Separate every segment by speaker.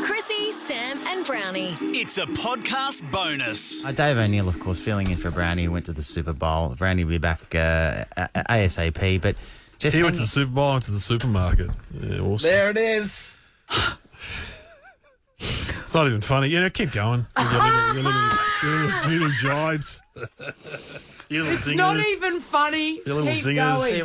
Speaker 1: Chrissy, Sam and Brownie.
Speaker 2: It's a podcast bonus.
Speaker 3: Dave O'Neill, of course, filling in for Brownie, who went to the Super Bowl. Brownie will be back ASAP, but just...
Speaker 4: He went to the Super Bowl, I went to the supermarket. Yeah, awesome.
Speaker 5: There it is.
Speaker 4: It's not even funny. Keep going. Your little jibes. Your little
Speaker 6: It's
Speaker 4: zingers.
Speaker 6: not even funny.
Speaker 4: Your little
Speaker 6: Keep
Speaker 4: zingers.
Speaker 6: going.
Speaker 3: Yeah,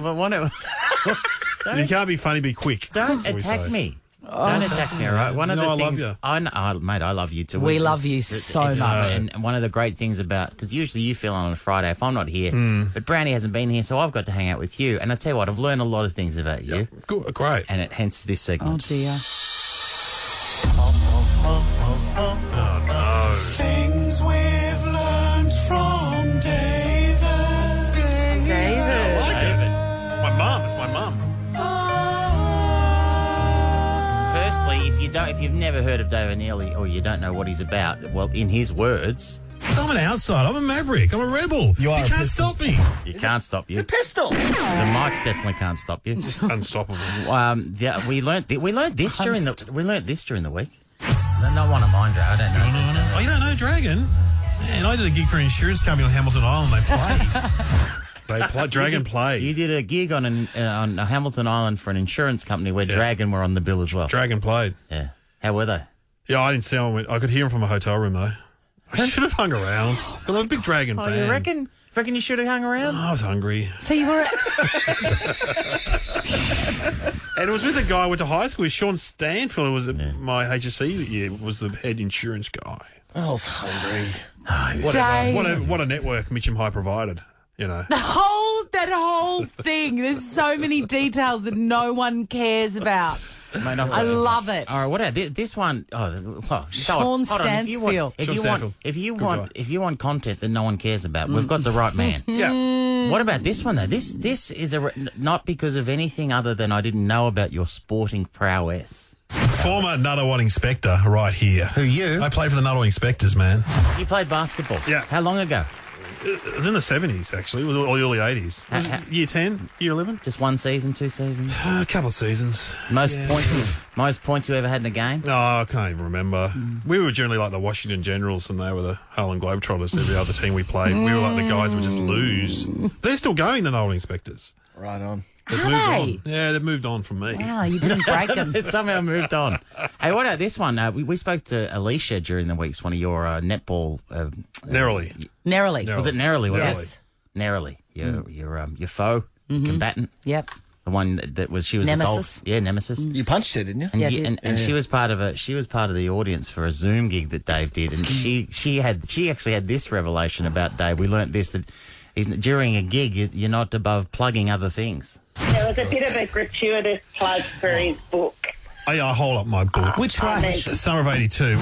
Speaker 3: but
Speaker 4: You can't be funny, be quick.
Speaker 3: don't
Speaker 4: That's what we
Speaker 3: attack
Speaker 4: say.
Speaker 3: me. Don't attack me, all right? One of the
Speaker 4: I love
Speaker 3: things...
Speaker 4: you.
Speaker 3: I know, mate, I love you too.
Speaker 6: We love you so
Speaker 3: It's-
Speaker 6: much.
Speaker 3: And one of the great things about... Because usually you feel on a Friday if I'm not here. But Brownie hasn't been here, so I've got to hang out with you. And I tell you what, I've learned a lot of things about you.
Speaker 4: Good, great.
Speaker 3: And hence this
Speaker 6: Oh,
Speaker 3: segment.
Speaker 6: dear.
Speaker 2: Things we've learned from David.
Speaker 6: David.
Speaker 4: My mum. It's my mum.
Speaker 3: Firstly, if you've never heard of Dave O'Neill or you don't know what he's about, well, in his words,
Speaker 4: I'm an outside. I'm a maverick. I'm a rebel.
Speaker 5: You are a
Speaker 4: can't
Speaker 5: pistol.
Speaker 4: stop me.
Speaker 3: you can't stop you.
Speaker 5: Pistol.
Speaker 3: The mics definitely can't stop you.
Speaker 4: Unstoppable.
Speaker 3: Yeah, we learnt this during the week. Not one of mine, Dre. I don't know.
Speaker 4: Oh, you don't know Dragon? Man, I did a gig for an insurance company on Hamilton Island. They played. Dragon played.
Speaker 3: You did a gig on a Hamilton Island for an insurance company where Dragon were on the bill as well.
Speaker 4: Dragon played.
Speaker 3: Yeah. How were they?
Speaker 4: Yeah, I didn't see how I went. I could hear him from a hotel room, though. I should have hung around. Because I'm a big Dragon fan.
Speaker 3: You reckon you should have hung around?
Speaker 4: I was hungry.
Speaker 6: So you were...
Speaker 4: And it was with a guy I went to high school with, Sean Stanfield, who was my HSC year, was the head insurance guy.
Speaker 5: I was hungry.
Speaker 6: Dave.
Speaker 4: What a network Mitcham High provided,
Speaker 6: That whole thing. There's so many details that no one cares about.
Speaker 3: Mate,
Speaker 6: I love it.
Speaker 3: All right, what about this one? Oh, well,
Speaker 6: Sean
Speaker 3: hold on.
Speaker 6: Stansfield.
Speaker 3: If you want content that no one cares about, we've got the right man.
Speaker 4: Yeah.
Speaker 3: What about this one though? This is not because of anything other than I didn't know about your sporting prowess.
Speaker 4: Former Nuttawat Inspector right here.
Speaker 3: Who, you?
Speaker 4: I played for the Nuttawat Inspectors, man.
Speaker 3: You played basketball.
Speaker 4: Yeah.
Speaker 3: How long ago?
Speaker 4: It was in the 70s, actually. It was the early 80s. Was it year 10, year 11?
Speaker 3: Just one season, 2 seasons?
Speaker 4: A couple of seasons.
Speaker 3: Most points you ever had in a game?
Speaker 4: No, I can't even remember. We were generally like the Washington Generals and they were the Harlem Globetrotters. Every other team we played. We were like the guys who would just lose. They're still going, the Nuttawat Inspectors.
Speaker 5: Right on.
Speaker 4: They've
Speaker 6: Are
Speaker 4: moved
Speaker 6: they?
Speaker 4: on. Yeah, they've moved on from me.
Speaker 6: Wow, you didn't break them.
Speaker 3: It somehow moved on. Hey, what about this one? We spoke to Alicia during the week, one of your netball...
Speaker 4: Narrowly.
Speaker 6: Narrowly.
Speaker 3: Was it Narrowly? Was
Speaker 4: Narrowly.
Speaker 3: it? Narrowly. Your foe, combatant.
Speaker 6: Yep.
Speaker 3: The one she was
Speaker 6: Nemesis.
Speaker 3: the goal. Yeah, Nemesis.
Speaker 5: You punched her, didn't you?
Speaker 3: And,
Speaker 6: Yeah, I
Speaker 3: you-
Speaker 6: did.
Speaker 3: and she was part of the audience for a Zoom gig that Dave did, and she actually had this revelation about Dave. We learnt this, that during a gig you're not above plugging other things.
Speaker 7: There was a bit of a gratuitous plug for his book.
Speaker 4: I hold up my book.
Speaker 6: Which one?
Speaker 4: Summer of 82.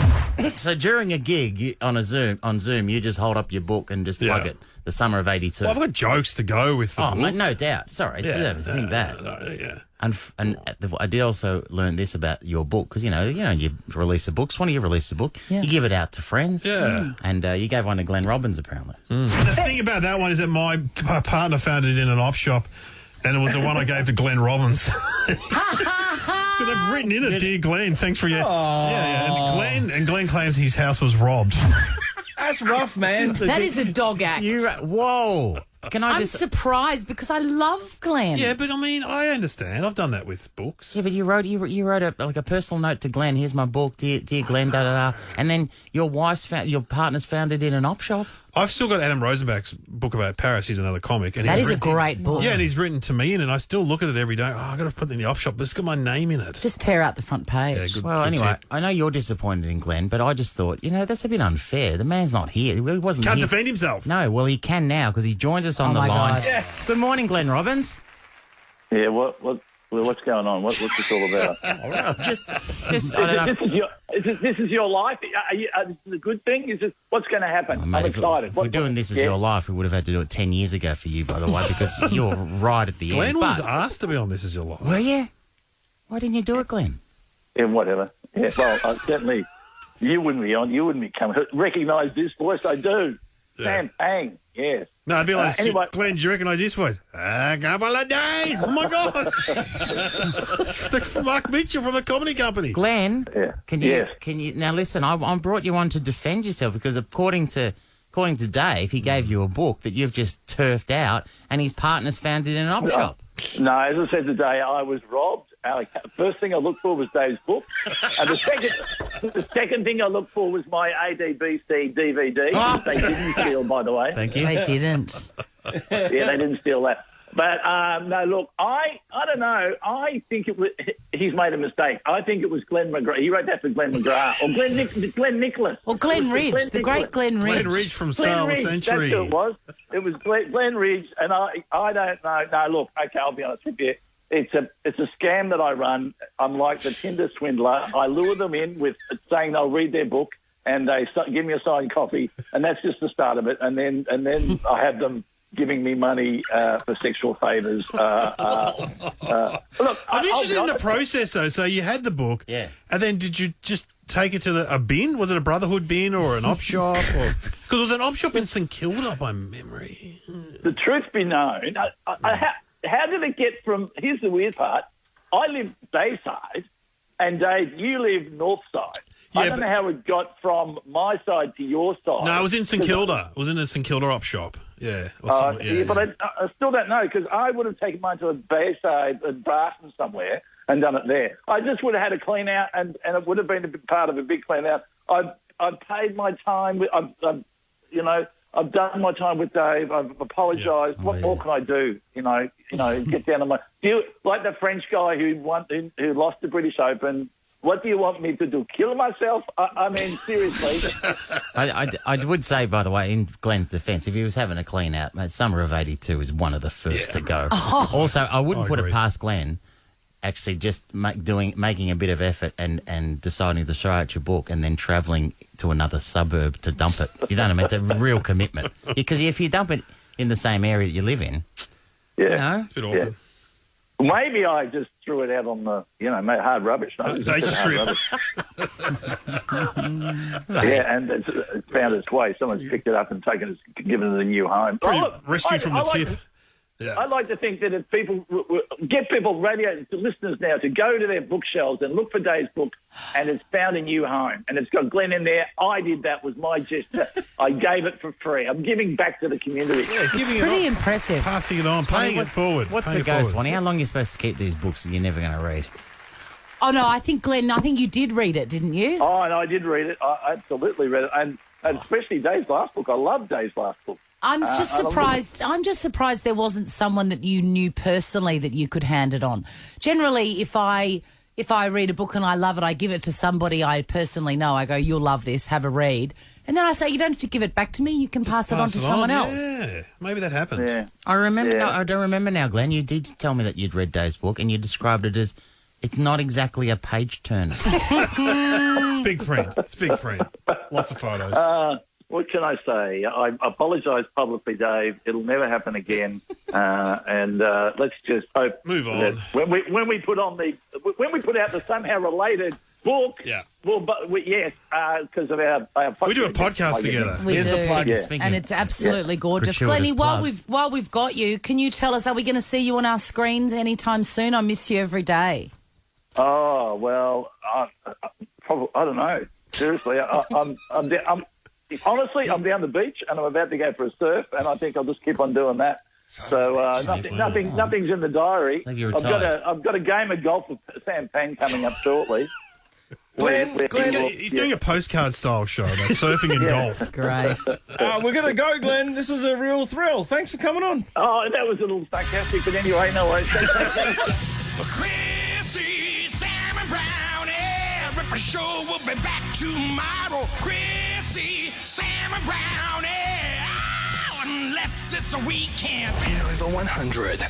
Speaker 3: So during a gig on Zoom, you just hold up your book and just plug
Speaker 4: Yeah.
Speaker 3: it. The Summer of 82.
Speaker 4: Well, I've got jokes to go with the
Speaker 3: Oh,
Speaker 4: book.
Speaker 3: mate, no doubt. Sorry, you don't think that.
Speaker 4: Yeah.
Speaker 3: And I did also learn this about your book because you release a book. So when you release a book,
Speaker 6: Yeah.
Speaker 3: you give it out to friends.
Speaker 4: Yeah.
Speaker 3: And you gave one to Glenn Robbins apparently.
Speaker 4: The thing about that one is that my partner found it in an op shop, and it was the one I gave to Glenn Robbins. Because I've written in it, dear Glenn, thanks for your... Yeah. And Glenn claims his house was robbed.
Speaker 5: That's rough, man.
Speaker 6: That is a dog act.
Speaker 3: Whoa! Can I
Speaker 6: I'm
Speaker 3: just?
Speaker 6: surprised because I love Glenn.
Speaker 4: Yeah, but I mean, I understand. I've done that with books.
Speaker 3: Yeah, but you wrote a personal note to Glenn. Here's my book, dear Glenn, da da da. And then your partner's found it in an op shop.
Speaker 4: I've still got Adam Rosenbach's book about Paris. He's another comic. And
Speaker 6: That
Speaker 4: he's
Speaker 6: is a
Speaker 4: written-
Speaker 6: great book.
Speaker 4: Yeah, and he's written to me, and I still look at it every day. Oh, I've got to put it in the op shop, but it's got my name in it.
Speaker 6: Just tear out the front page.
Speaker 4: Yeah, good-
Speaker 3: Well,
Speaker 4: good
Speaker 3: anyway,
Speaker 4: tip.
Speaker 3: I know you're disappointed in Glenn, but I just thought, that's a bit unfair. The man's not here. He wasn't
Speaker 4: Can't
Speaker 3: here.
Speaker 4: defend himself.
Speaker 3: No, well, he can now because he joins us on
Speaker 6: Oh
Speaker 3: the
Speaker 6: my
Speaker 3: line.
Speaker 6: God.
Speaker 5: Yes.
Speaker 3: Good morning, Glenn Robbins.
Speaker 8: Yeah, what's going on? What's this all about?
Speaker 3: All right, just I don't know.
Speaker 8: This is your life. This is a good thing. Is this what's going to happen?
Speaker 3: Oh, mate,
Speaker 8: I'm
Speaker 3: if
Speaker 8: excited.
Speaker 3: we're doing this as your life, we would have had to do it 10 years ago for you, by the way, because you're right at the
Speaker 4: Glenn
Speaker 3: end.
Speaker 4: was
Speaker 3: But,
Speaker 4: asked to be on This Is Your Life.
Speaker 3: were you? Why didn't you do it, Glenn?
Speaker 8: Yeah, whatever. Yeah, well, certainly you wouldn't be on. You wouldn't be coming. Recognise this voice? I do. Sam Pang, yes.
Speaker 4: No, it'd be like,
Speaker 8: anyway.
Speaker 4: Glenn, do you recognise this voice? A couple of days. Oh, my God. That's the Mark Mitchell from the Comedy Company.
Speaker 3: Glenn,
Speaker 8: Yeah.
Speaker 3: can you
Speaker 8: Yes.
Speaker 3: now listen? I brought you on to defend yourself because according to Dave, he gave you a book that you've just turfed out, and his partner's found it in an op shop.
Speaker 8: No, as I said today, I was robbed. First thing I looked for was Dave's book. And the second thing I looked for was my ADBC DVD. They didn't steal, by the way.
Speaker 3: Thank you.
Speaker 6: They didn't.
Speaker 8: Yeah, they didn't steal that. But, no, look, I don't know. I think he's made a mistake. I think it was Glenn McGrath. He wrote that for Glenn McGrath. Or Glenn Nicholas.
Speaker 6: Or Glenn Ridge, the great Glenn Ridge.
Speaker 4: Glenn Ridge from
Speaker 8: Glenn
Speaker 4: Sale
Speaker 8: Ridge,
Speaker 4: Century.
Speaker 8: that's who it was. It was Glenn Ridge, and I don't know. No, look, okay, I'll be honest with you. It's a scam that I run. I'm like the Tinder swindler. I lure them in with saying they'll read their book, and they give me a signed copy, and that's just the start of it. And then I have them giving me money for sexual favours. Look,
Speaker 4: I'm interested in the process, though. So you had the book,
Speaker 3: Yeah.
Speaker 4: and then did you just take it to a bin? Was it a Brotherhood bin or an op shop? Because it was an op shop in St Kilda, by memory.
Speaker 8: The truth be known, how did it get from... Here's the weird part. I live Bayside, and Dave, you live North Side. I
Speaker 4: Yeah,
Speaker 8: don't
Speaker 4: but-
Speaker 8: know how it got from my side to your side.
Speaker 4: No, it was in St Kilda. It was in a St Kilda op shop. Yeah. Or something,
Speaker 8: Yeah, but I still don't know, because I would have taken mine to a Bayside, at Barton somewhere, and done it there. I just would have had a clean out, and it would have been a big part of a big clean out. I've paid my time. I've done my time with Dave. I've apologised.
Speaker 3: Yeah.
Speaker 8: What more can I do? Get down on my... like the French guy who lost the British Open. What do you want me to do? Kill myself? I mean, seriously.
Speaker 3: I would say, by the way, in Glenn's defence, if he was having a clean out, mate, Summer of '82 is one of the first to go. Also, I wouldn't put it
Speaker 4: agree.
Speaker 3: past Glenn actually just making a bit of effort and deciding to throw out your book and then travelling to another suburb to dump it. You know what I mean? It's a real commitment. Because if you dump it in the same area that you live in,
Speaker 8: Yeah.
Speaker 3: you know,
Speaker 4: It's a bit awkward.
Speaker 8: Maybe I just threw it out on the, hard rubbish. No,
Speaker 4: They
Speaker 8: just hard
Speaker 4: strip.
Speaker 8: rubbish. Yeah, and it's found its way. Someone's picked it up and given it a new home.
Speaker 4: Pretty
Speaker 8: look,
Speaker 4: rescued from the tip. Yeah.
Speaker 8: I like to think that if people get listeners now to go to their bookshelves and look for Dave's book, and it's found a new home, and it's got Glenn in there. I did that, was my gesture. I gave it for free. I'm giving back to the community.
Speaker 4: Yeah, giving it
Speaker 6: Pretty
Speaker 4: on,
Speaker 6: impressive.
Speaker 4: passing it on, paying it forward.
Speaker 3: what's
Speaker 4: paying
Speaker 3: the
Speaker 4: it
Speaker 3: go,
Speaker 4: forward.
Speaker 3: Swanee? How long are you supposed to keep these books that you're never going to read?
Speaker 6: Oh, no, I think, Glenn, you did read it, didn't you?
Speaker 8: Oh, and I did read it. I absolutely read it, and especially Dave's last book. I love Dave's last book.
Speaker 6: I'm just surprised. I'm just surprised there wasn't someone that you knew personally that you could hand it on. Generally, if I read a book and I love it, I give it to somebody I personally know. I go, "You'll love this. Have a read." And then I say, "You don't have to give it back to me. You can pass it on to someone else."
Speaker 4: Yeah, maybe that happens.
Speaker 8: Yeah.
Speaker 3: I remember.
Speaker 8: Yeah.
Speaker 3: I don't remember now, Glenn. You did tell me that you'd read Dave's book, and you described it as it's not exactly a page turner.
Speaker 4: Big print. It's big print. Lots of photos.
Speaker 8: What can I say? I apologise publicly, Dave. It'll never happen again. And let's just hope
Speaker 4: Move on.
Speaker 8: that when we put out the somehow related book.
Speaker 4: Yeah.
Speaker 8: Well, because of our
Speaker 4: We do a podcast together.
Speaker 6: We
Speaker 5: Here's
Speaker 6: do.
Speaker 5: the plug.
Speaker 8: Yeah.
Speaker 6: And it's absolutely gorgeous.
Speaker 3: Gratuitous
Speaker 6: Glennie,
Speaker 3: plugs.
Speaker 6: while we've got you, can you tell us, are we going to see you on our screens anytime soon? I miss you every day.
Speaker 8: Oh well, probably I don't know. Seriously, honestly, I'm down the beach and I'm about to go for a surf, and I think I'll just keep on doing that. So nothing's in the diary.
Speaker 3: Have you retired?
Speaker 8: I've got a game of golf with Sam Pang coming up shortly.
Speaker 5: Glenn,
Speaker 4: He's doing a postcard style show about surfing and golf.
Speaker 6: Great.
Speaker 5: we're going to go, Glenn. This is a real thrill. Thanks for coming on.
Speaker 8: Oh, that was a little sarcastic, but anyway, no worries.
Speaker 2: Chrissy, Sam and Brownie. Ripper Show will be back tomorrow. Chrissy, Sam and Brownie. Oh, unless it's a weekend.
Speaker 9: In over 100.